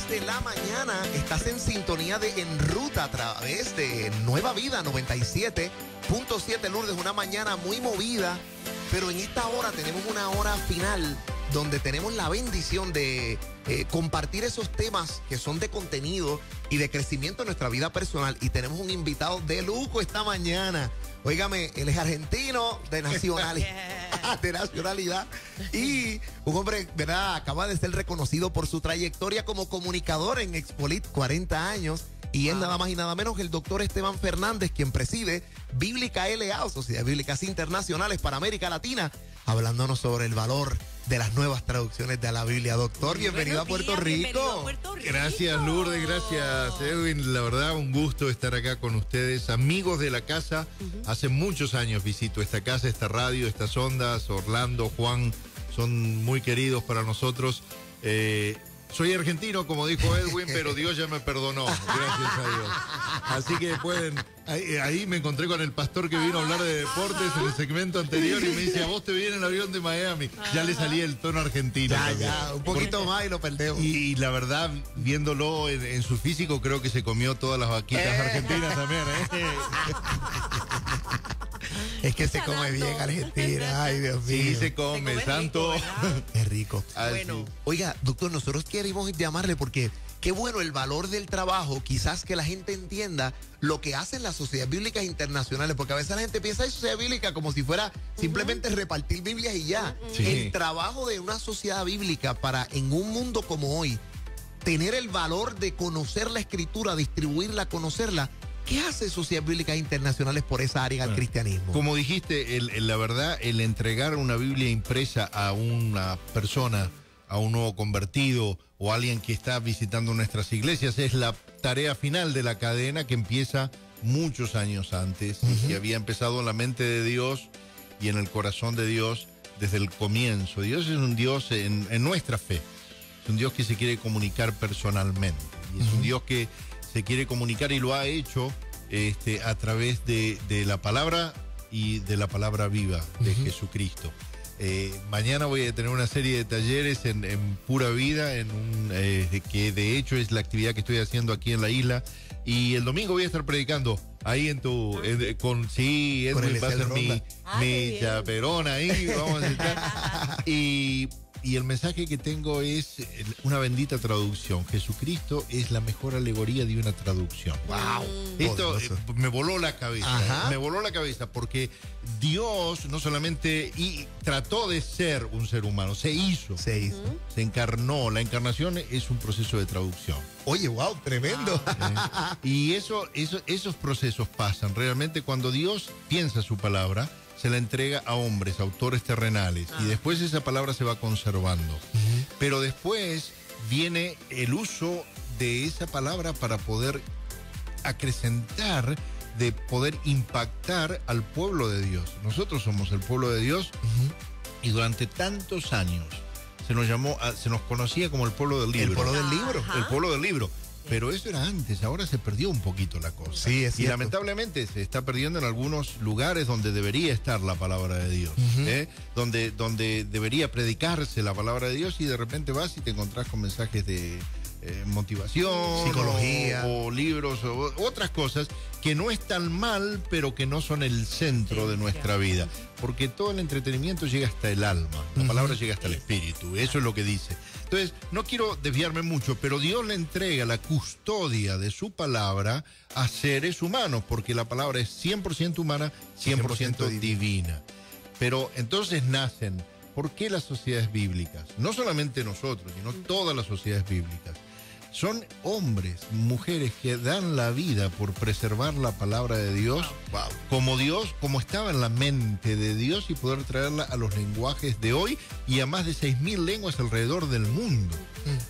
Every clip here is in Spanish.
10 de la mañana. Estás en sintonía de En Ruta a través de Nueva Vida 97.7 Lourdes. Una mañana muy movida, pero en esta hora tenemos una hora final donde tenemos la bendición de compartir esos temas que son de contenido y de crecimiento en nuestra vida personal. Y tenemos un invitado de lujo esta mañana. Óigame, él es argentino de nacionalidad y un hombre, ¿verdad? Acaba de ser reconocido por su trayectoria como comunicador en Expolit, 40 años. Y es nada más y nada menos que el doctor Esteban Fernández, quien preside Bíblica LA, o Sociedades Bíblicas Internacionales para América Latina, hablándonos sobre el valor de las nuevas traducciones de la Biblia. Doctor, bienvenido a Puerto Rico. Gracias, Lourdes, gracias, Edwin. La verdad, un gusto estar acá con ustedes, amigos de la casa. Hace muchos años visito esta casa, esta radio, estas ondas. Orlando, Juan, son muy queridos para nosotros. Soy argentino, como dijo Edwin, pero Dios ya me perdonó, gracias a Dios. Así que pueden... Ahí me encontré con el pastor que vino a hablar de deportes en el segmento anterior y me dice, a vos te viene el avión de Miami. Ya le salía el tono argentino. Ya, un poquito más y lo perdemos. Y la verdad, viéndolo en su físico, creo que se comió todas las vaquitas argentinas también, Es que se come bien Argentina, ay Dios mío. Sí, se come santo. Es rico. Bueno. Oiga, doctor, nosotros queremos llamarle porque qué bueno el valor del trabajo, quizás que la gente entienda lo que hacen las sociedades bíblicas internacionales, porque a veces la gente piensa en sociedad bíblica como si fuera simplemente repartir Biblias y ya. Sí. El trabajo de una sociedad bíblica para en un mundo como hoy, tener el valor de conocer la escritura, distribuirla, conocerla. ¿Qué hace Sociedades Bíblicas Internacionales por esa área del cristianismo? Como dijiste, la verdad, el entregar una Biblia impresa a una persona, a un nuevo convertido o a alguien que está visitando nuestras iglesias, es la tarea final de la cadena que empieza muchos años antes y que había empezado en la mente de Dios y en el corazón de Dios desde el comienzo. Dios es un Dios en nuestra fe, es un Dios que se quiere comunicar personalmente y es un Dios que se quiere comunicar y lo ha hecho a través de la palabra y de la palabra viva de Jesucristo. Mañana voy a tener una serie de talleres en Pura Vida, que de hecho es la actividad que estoy haciendo aquí en la isla. Y el domingo voy a estar predicando ahí sí, Edwin va a ser mi chaperona ahí, vamos a estar. Y el mensaje que tengo es una bendita traducción. Jesucristo es la mejor alegoría de una traducción. ¡Wow! Esto me voló la cabeza. Me voló la cabeza porque Dios no solamente trató de ser un ser humano, se hizo. Se encarnó. La encarnación es un proceso de traducción. Oye, wow, tremendo. Y esos procesos pasan realmente cuando Dios piensa su palabra, se la entrega a hombres, autores terrenales, y después esa palabra se va conservando. Pero después viene el uso de esa palabra para poder acrecentar, de poder impactar al pueblo de Dios. Nosotros somos el pueblo de Dios y durante tantos años se nos conocía como el pueblo del libro. El pueblo del libro. El pueblo del libro. Pero eso era antes, ahora se perdió un poquito la cosa. Sí, es cierto. Y lamentablemente se está perdiendo en algunos lugares donde debería estar la palabra de Dios, donde debería predicarse la palabra de Dios y de repente vas y te encontrás con mensajes de motivación, psicología o libros o otras cosas que no están mal, pero que no son el centro de nuestra vida. Porque todo el entretenimiento llega hasta el alma, la palabra llega hasta el espíritu, eso es lo que dice. Entonces, no quiero desviarme mucho, pero Dios le entrega la custodia de su palabra a seres humanos, porque la palabra es 100% humana, 100% divina. Pero entonces nacen, ¿por qué las sociedades bíblicas? No solamente nosotros, sino todas las sociedades bíblicas. Son hombres, mujeres que dan la vida por preservar la palabra de Dios, como estaba en la mente de Dios y poder traerla a los lenguajes de hoy y a más de 6.000 lenguas alrededor del mundo.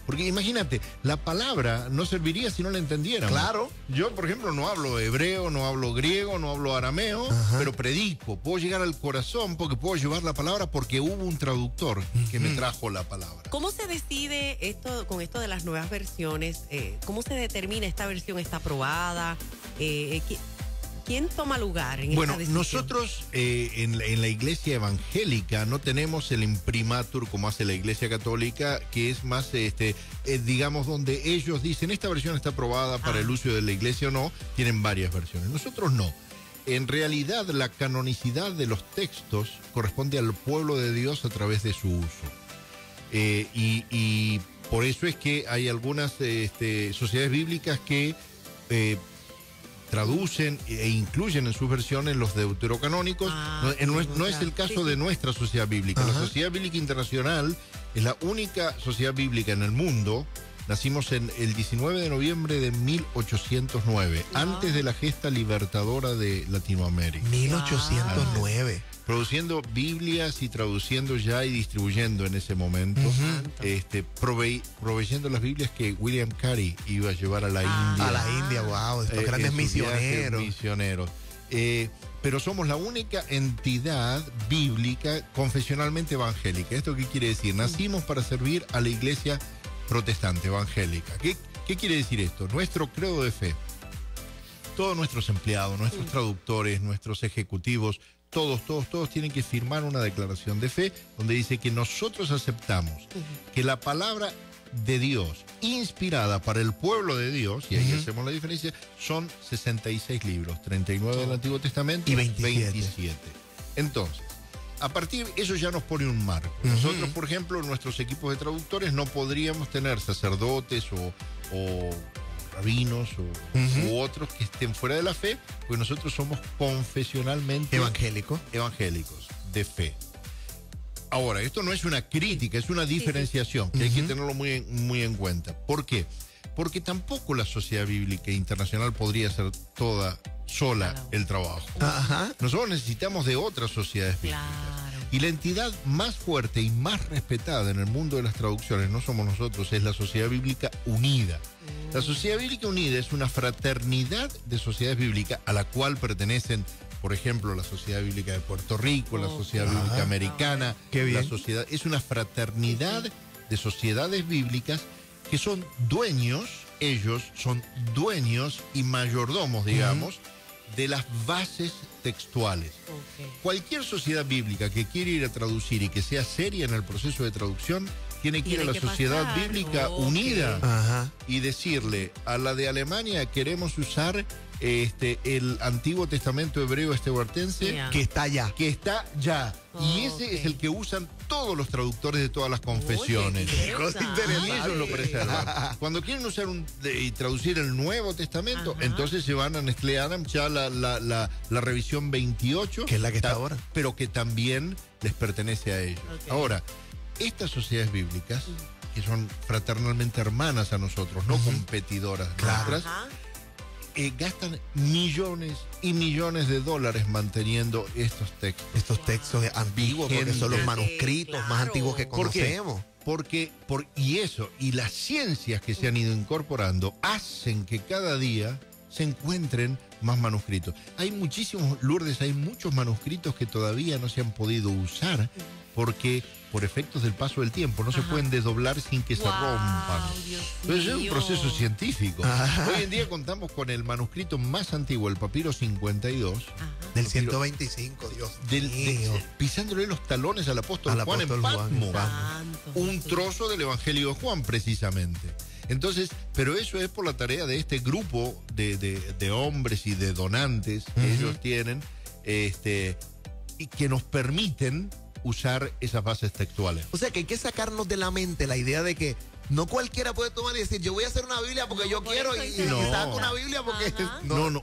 Porque imagínate, la palabra no serviría si no la entendiéramos. Claro. Yo, por ejemplo, no hablo hebreo, no hablo griego, no hablo arameo, pero predico. Puedo llegar al corazón porque puedo llevar la palabra porque hubo un traductor que me trajo la palabra. ¿Cómo se decide con esto de las nuevas versiones? ¿Cómo se determina esta versión está aprobada? ¿quién toma lugar en Bueno, esta decisión? nosotros en la iglesia evangélica no tenemos el imprimatur como hace la iglesia católica, que es más, digamos, donde ellos dicen, esta versión está aprobada para el uso de la iglesia o no, tienen varias versiones. Nosotros no. En realidad, la canonicidad de los textos corresponde al pueblo de Dios a través de su uso. Y por eso es que hay algunas sociedades bíblicas que traducen e incluyen en sus versiones los deuterocanónicos. No es el caso de nuestra sociedad bíblica. La Sociedad Bíblica Internacional es la única sociedad bíblica en el mundo. Nacimos en el 19 de noviembre de 1809, antes de la gesta libertadora de Latinoamérica. 1809. Produciendo Biblias y traduciendo ya y distribuyendo en ese momento, proveyendo las Biblias que William Carey iba a llevar a la India. A la India, wow, estos grandes misioneros. Pero somos la única entidad bíblica confesionalmente evangélica. ¿Esto qué quiere decir? Nacimos para servir a la iglesia protestante evangélica. ¿Qué quiere decir esto? Nuestro credo de fe, todos nuestros empleados, nuestros traductores, nuestros ejecutivos, todos tienen que firmar una declaración de fe donde dice que nosotros aceptamos que la palabra de Dios, inspirada para el pueblo de Dios, y ahí hacemos la diferencia, son 66 libros, 39 del Antiguo Testamento y 27. Entonces, a partir, eso ya nos pone un marco. Nosotros, por ejemplo, en nuestros equipos de traductores no podríamos tener sacerdotes o rabinos u otros que estén fuera de la fe, porque nosotros somos confesionalmente evangélicos de fe. Ahora, esto no es una crítica, es una diferenciación que hay que tenerlo muy, muy en cuenta. ¿Por qué? Porque tampoco la Sociedad Bíblica Internacional podría hacer toda sola el trabajo. Nosotros necesitamos de otras sociedades bíblicas. Y la entidad más fuerte y más respetada en el mundo de las traducciones no somos nosotros, es la Sociedad Bíblica Unida. La Sociedad Bíblica Unida es una fraternidad de sociedades bíblicas a la cual pertenecen, por ejemplo, la Sociedad Bíblica de Puerto Rico, la Sociedad Bíblica Americana. Es una fraternidad de sociedades bíblicas que son dueños, ellos son dueños y mayordomos, digamos, de las bases textuales. Cualquier sociedad bíblica que quiera ir a traducir y que sea seria en el proceso de traducción, tiene que ir a la Sociedad Bíblica Unida y decirle a la de Alemania, queremos usar el Antiguo Testamento hebreo estehuartense que está allá. Y ese es el que usan todos los traductores de todas las confesiones. Y ellos lo preservan. Cuando quieren usar y traducir el Nuevo Testamento, entonces se van a Nestlé Adams, ya la revisión 28, que es la que está ahora, pero que también les pertenece a ellos. Ahora, estas sociedades bíblicas, que son fraternalmente hermanas a nosotros, no competidoras nuestras, gastan millones y millones de dólares manteniendo estos textos. Estos textos antiguos, porque son los manuscritos más antiguos que conocemos. Y las ciencias que se han ido incorporando hacen que cada día se encuentren más manuscritos. Hay muchísimos, Lourdes, hay muchos manuscritos que todavía no se han podido usar porque por efectos del paso del tiempo no se pueden desdoblar sin que se rompan. Entonces es un proceso científico. Hoy en día contamos con el manuscrito más antiguo, el papiro 52. Del 125, Dios mío. Pisándole los talones al apóstol Juan en Patmos. Un trozo del Evangelio de Juan, precisamente. Entonces, pero eso es por la tarea de este grupo de hombres y de donantes que ellos tienen, y que nos permiten usar esas bases textuales. O sea que hay que sacarnos de la mente la idea de que no cualquiera puede tomar y decir, yo voy a hacer una Biblia porque yo quiero y saco una Biblia porque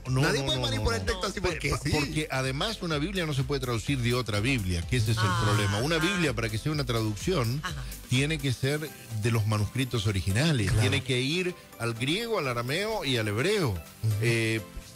nadie puede manipular el texto así porque sí. Porque además una Biblia no se puede traducir de otra Biblia, que ese es el problema. Una Biblia, para que sea una traducción, tiene que ser de los manuscritos originales, tiene que ir al griego, al arameo y al hebreo.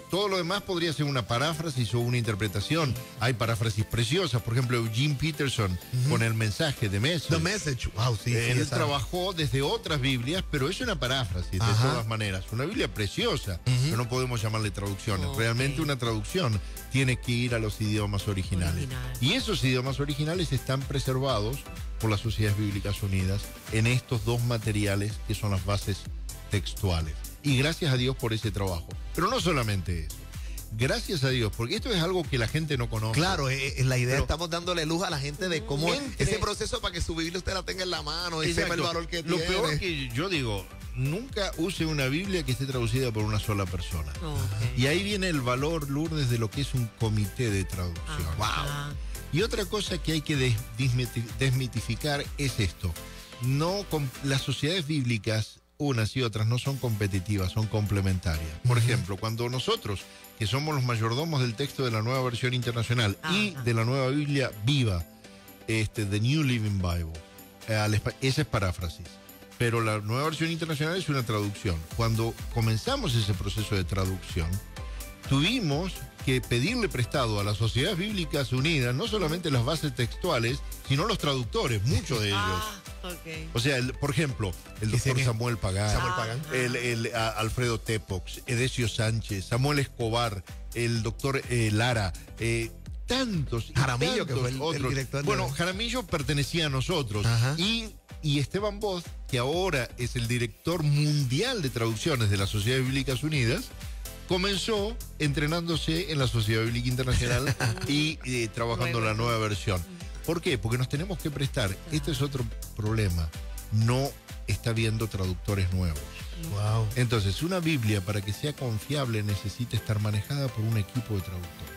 Todo lo demás podría ser una paráfrasis o una interpretación. Hay paráfrasis preciosas. Por ejemplo, Eugene Peterson con el mensaje de Message. The Message. Wow, sí. Él trabajó desde otras Biblias, pero es una paráfrasis de todas maneras. Una Biblia preciosa, pero no podemos llamarle traducciones. Realmente una traducción tiene que ir a los idiomas originales. Y esos idiomas originales están preservados por las Sociedades Bíblicas Unidas en estos dos materiales que son las bases textuales. Y gracias a Dios por ese trabajo. Pero no solamente eso. gracias a Dios, porque esto es algo que la gente no conoce. Claro, la idea, Pero estamos dándole luz a la gente de cómo ese proceso para que su Biblia usted la tenga en la mano y sepa el valor que Lo tiene. peor que yo digo, nunca use una Biblia que esté traducida por una sola persona. Okay. Y ahí viene el valor, Lourdes, de lo que es un comité de traducción. Ah. Y otra cosa que hay que desmitificar es esto. Las sociedades bíblicas, unas y otras, no son competitivas, son complementarias. Por ejemplo, cuando nosotros, que somos los mayordomos del texto de la Nueva Versión Internacional y de la Nueva Biblia Viva, The New Living Bible, esa es paráfrasis, pero la Nueva Versión Internacional es una traducción. Cuando comenzamos ese proceso de traducción, tuvimos que pedirle prestado a las Sociedades Bíblicas Unidas no solamente las bases textuales, sino los traductores, muchos de ellos. Okay. O sea, por ejemplo, el doctor Samuel Pagán, Alfredo Tepox, Edesio Sánchez, Samuel Escobar, el doctor Lara, tantos Jaramillo, y tantos que fue el otros. director. Bueno, Jaramillo pertenecía a nosotros. Y Esteban Voz, que ahora es el director mundial de traducciones de las Sociedades Bíblicas Unidas, comenzó entrenándose en la Sociedad Bíblica Internacional y trabajando en la nueva versión. ¿Por qué? Porque nos tenemos que prestar. Este es otro problema. No está habiendo traductores nuevos. Wow. Entonces, una Biblia, para que sea confiable, necesita estar manejada por un equipo de traductores.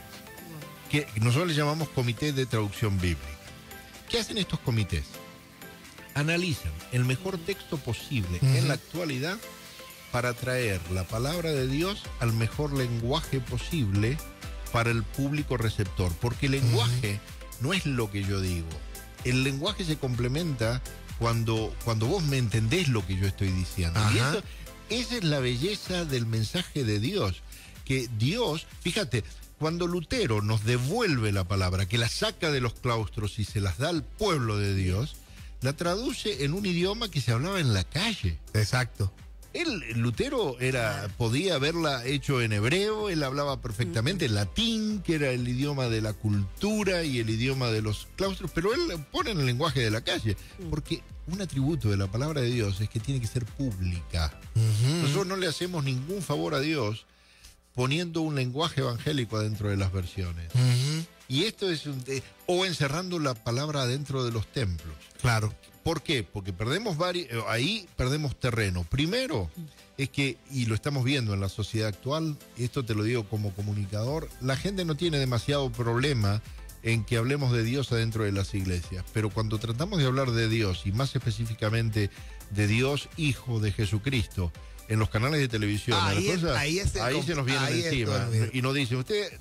Que nosotros le llamamos Comité de Traducción Bíblica. ¿Qué hacen estos comités? Analizan el mejor texto posible en la actualidad para traer la palabra de Dios al mejor lenguaje posible para el público receptor. Porque el lenguaje no es lo que yo digo. El lenguaje se complementa cuando vos me entendés lo que yo estoy diciendo. Y esa es la belleza del mensaje de Dios. Que Dios, fíjate, cuando Lutero nos devuelve la palabra, que la saca de los claustros y se las da al pueblo de Dios, la traduce en un idioma que se hablaba en la calle. Exacto. Lutero podía haberla hecho en hebreo, él hablaba perfectamente latín, que era el idioma de la cultura y el idioma de los claustros, pero él pone en el lenguaje de la calle, porque un atributo de la palabra de Dios es que tiene que ser pública. Nosotros no le hacemos ningún favor a Dios poniendo un lenguaje evangélico adentro de las versiones. Y esto es o encerrando la palabra adentro de los templos. Claro. ¿Por qué? Porque ahí perdemos terreno. Primero, es que, y lo estamos viendo en la sociedad actual, y esto te lo digo como comunicador, la gente no tiene demasiado problema en que hablemos de Dios adentro de las iglesias. Pero cuando tratamos de hablar de Dios, y más específicamente de Dios Hijo de Jesucristo, en los canales de televisión, ahí se nos vienen encima. Y nos dicen, ustedes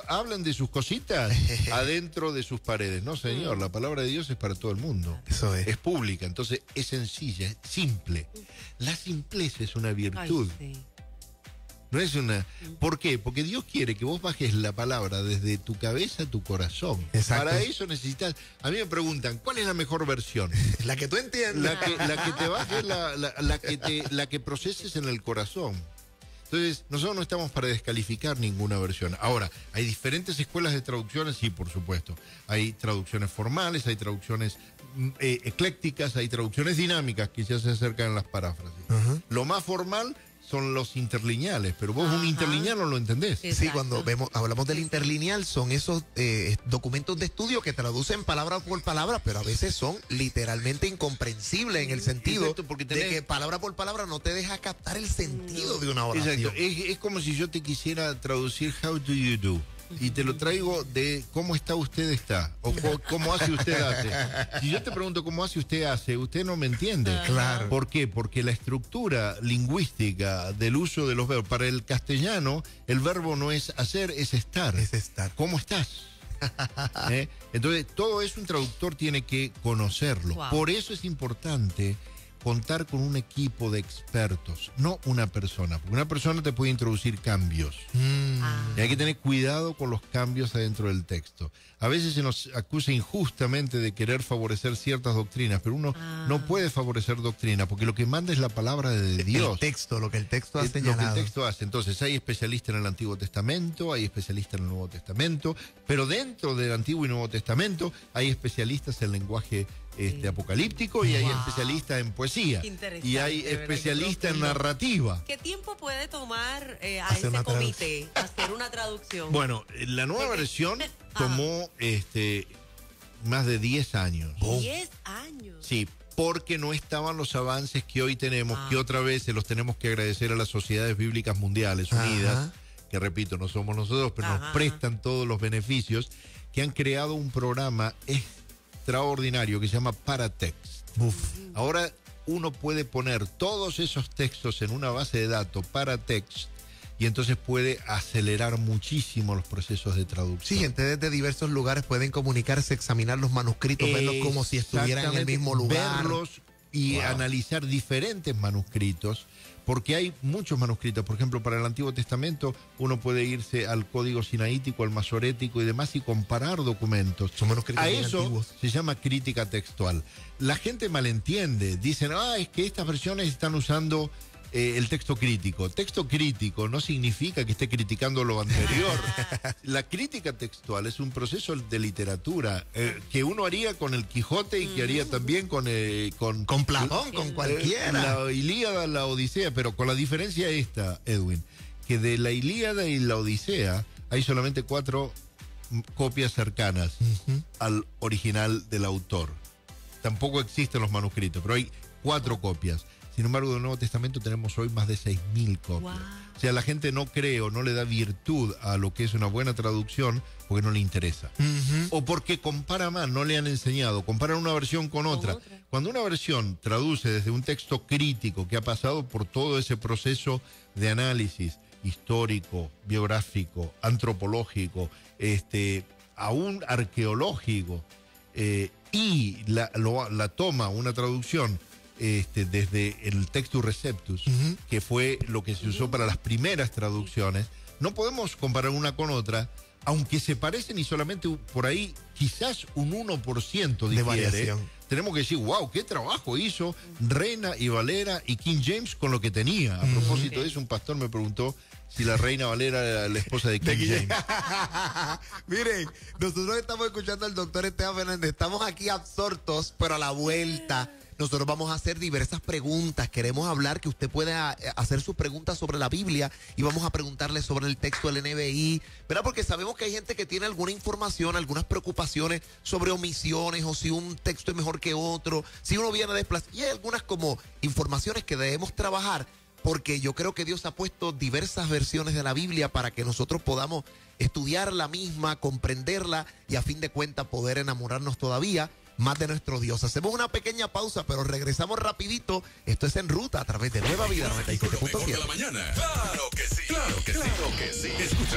hablan de sus cositas adentro de sus paredes. No, señor, la palabra de Dios es para todo el mundo. Eso es. Es pública, entonces es sencilla, es simple. La simpleza es una virtud. No es una... ¿Por qué? Porque Dios quiere que vos bajes la palabra desde tu cabeza a tu corazón. Exacto. Para eso necesitas... A mí me preguntan, ¿cuál es la mejor versión? La que tú entiendes. La que te baje, la que proceses en el corazón. Entonces, nosotros no estamos para descalificar ninguna versión. Ahora, hay diferentes escuelas de traducciones, sí, por supuesto. Hay traducciones formales, hay traducciones eclécticas, hay traducciones dinámicas que ya se acercan a las paráfrasis. Lo más formal son los interlineales, pero vos un interlineal no lo entendés. Exacto. Sí, cuando hablamos del interlineal, son esos documentos de estudio que traducen palabra por palabra, pero a veces son literalmente incomprensibles en el sentido de que palabra por palabra no te deja captar el sentido de una oración. Exacto, es como si yo te quisiera traducir how do you do, y te lo traigo de cómo está usted está, o cómo hace usted hace. Si yo te pregunto cómo hace, usted no me entiende. Claro. ¿Por qué? Porque la estructura lingüística del uso de los verbos, para el castellano, el verbo no es hacer, es estar. Es estar. ¿Cómo estás? Entonces, todo eso un traductor tiene que conocerlo. Wow. Por eso es importante contar con un equipo de expertos, no una persona, porque una persona te puede introducir cambios. Y hay que tener cuidado con los cambios adentro del texto. A veces se nos acusa injustamente de querer favorecer ciertas doctrinas, pero uno no puede favorecer doctrina, porque lo que manda es la palabra de Dios. Lo que el texto ha Lo que señalado. el texto hace. Entonces, hay especialistas en el Antiguo Testamento, hay especialistas en el Nuevo Testamento, pero dentro del Antiguo y Nuevo Testamento hay especialistas en lenguaje apocalíptico y hay especialistas en poesía. Interesante, Y hay de verdad, especialistas en profundo. narrativa. ¿Qué tiempo puede tomar a Hacer ese una comité hacer una traducción? Bueno, la nueva versión tomó más de 10 años. 10 años. Sí, porque no estaban los avances que hoy tenemos, que otra vez se los tenemos que agradecer a las Sociedades Bíblicas Mundiales Unidas, que repito, no somos nosotros, pero nos prestan todos los beneficios, que han creado un programa extraordinario que se llama Paratext. Ahora uno puede poner todos esos textos en una base de datos Paratext y entonces puede acelerar muchísimo los procesos de traducción. Sí, gente desde diversos lugares pueden comunicarse, examinar los manuscritos, verlos como si estuvieran en el mismo lugar. Verlos y analizar diferentes manuscritos, porque hay muchos manuscritos. Por ejemplo, para el Antiguo Testamento uno puede irse al Código Sinaítico, al Masorético y demás y comparar documentos. Son manuscritos A muy eso antiguos. se llama crítica textual. La gente malentiende, dicen, es que estas versiones están usando el texto crítico. Texto crítico no significa que esté criticando lo anterior. La crítica textual es un proceso de literatura que uno haría con el Quijote y que haría también con Platón, con cualquiera. La Ilíada, la Odisea, pero con la diferencia esta, Edwin, que de la Ilíada y la Odisea hay solamente 4 copias cercanas al original del autor. Tampoco existen los manuscritos, pero hay 4 copias. Sin embargo, del Nuevo Testamento tenemos hoy más de 6.000 copias. Wow. O sea, la gente no cree o no le da virtud a lo que es una buena traducción porque no le interesa. O porque compara mal, no le han enseñado. Comparar una versión con otra. Cuando una versión traduce desde un texto crítico que ha pasado por todo ese proceso de análisis histórico, biográfico, antropológico, aún arqueológico, y la toma una traducción desde el Textus Receptus, que fue lo que se usó para las primeras traducciones, no podemos comparar una con otra, aunque se parecen y solamente por ahí quizás un 1% de variación. difiere. Tenemos que decir, wow, qué trabajo hizo Reina y Valera y King James con lo que tenía. A propósito de eso, un pastor me preguntó si la Reina Valera era la esposa de King James. Miren, nosotros estamos escuchando al doctor Esteban Fernández, estamos aquí absortos, pero a la vuelta nosotros vamos a hacer diversas preguntas. Queremos hablar, que usted pueda hacer sus preguntas sobre la Biblia y vamos a preguntarle sobre el texto del NBI, ¿verdad? Porque sabemos que hay gente que tiene alguna información, algunas preocupaciones sobre omisiones o si un texto es mejor que otro, si uno viene a desplazar. Y hay algunas como informaciones que debemos trabajar, porque yo creo que Dios ha puesto diversas versiones de la Biblia para que nosotros podamos estudiar la misma, comprenderla y a fin de cuentas poder enamorarnos todavía más de nuestro Dios. Hacemos una pequeña pausa, pero regresamos rapidito. Esto es En Ruta a través de Nueva Vida 97.7. Claro que sí. Claro que sí. Claro que sí. Escucha.